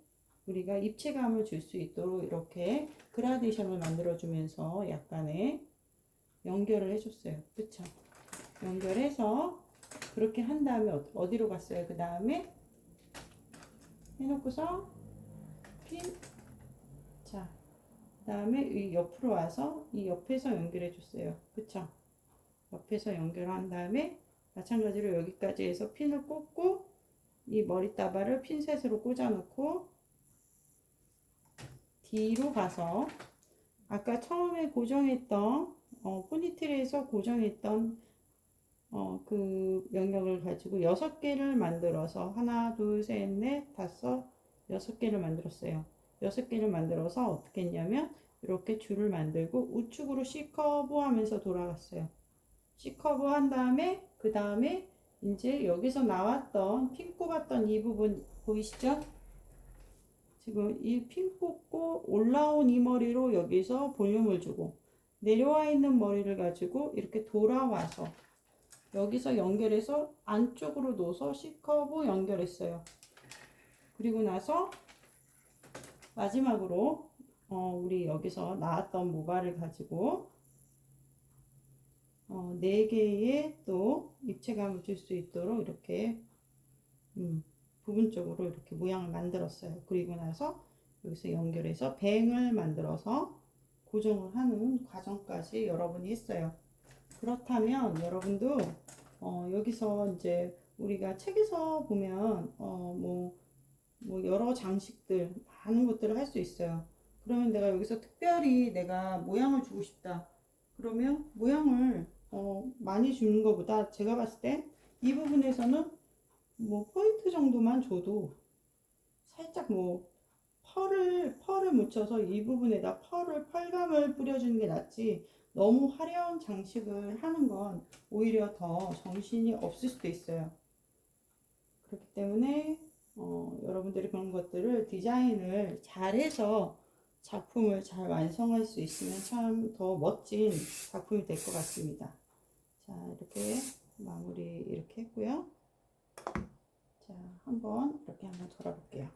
우리가 입체감을 줄 수 있도록 이렇게 그라데이션을 만들어주면서 약간의 연결을 해줬어요. 그쵸? 연결해서 그렇게 한 다음에 어디로 갔어요? 그 다음에 해놓고서 자, 그 다음에 이 옆으로 와서 이 옆에서 연결해 줬어요. 그쵸? 옆에서 연결한 다음에 마찬가지로 여기까지 해서 핀을 꽂고, 이 머리 따발을 핀셋으로 꽂아 놓고, 뒤로 가서 아까 처음에 고정했던 포니테일에서 고정했던 그 영역을 가지고 6개를 만들어서 하나, 둘, 셋, 넷, 다섯, 6개를 만들었어요. 6개를 만들어서 어떻게 했냐면 이렇게 줄을 만들고 우측으로 C커브 하면서 돌아갔어요. C커브 한 다음에 그 다음에 이제 여기서 나왔던 핀 꼽았던 이 부분 보이시죠? 지금 이 핀 뽑고 올라온 이 머리로 여기서 볼륨을 주고, 내려와 있는 머리를 가지고 이렇게 돌아와서 여기서 연결해서 안쪽으로 넣어서 C커브 연결했어요. 그리고 나서 마지막으로 우리 여기서 나왔던 모발을 가지고 4개의 또 입체감을 줄 수 있도록 이렇게 부분적으로 이렇게 모양을 만들었어요. 그리고 나서 여기서 연결해서 뱅을 만들어서 고정을 하는 과정까지 여러분이 했어요. 그렇다면 여러분도 여기서 이제 우리가 책에서 보면 뭐 여러 장식들 많은 것들을 할 수 있어요. 그러면 내가 여기서 특별히 내가 모양을 주고 싶다. 그러면 모양을 많이 주는 것보다 제가 봤을 때 이 부분에서는 뭐 포인트 정도만 줘도 살짝 뭐 펄을 묻혀서 이 부분에다 펄감을 뿌려주는 게 낫지, 너무 화려한 장식을 하는 건 오히려 더 정신이 없을 수도 있어요. 그렇기 때문에 여러분들이 그런 것들을 디자인을 잘해서 작품을 잘 완성할 수 있으면 참 더 멋진 작품이 될 것 같습니다. 자, 이렇게 마무리 이렇게 했고요. 자, 이렇게 한번 돌아볼게요.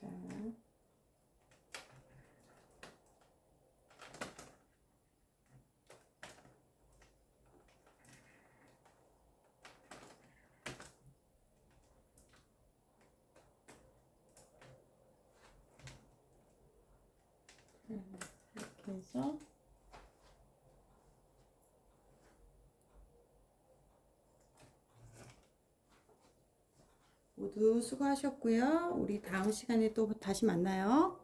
자, 이렇게 해서 모두 수고하셨고요. 우리 다음 시간에 또 다시 만나요.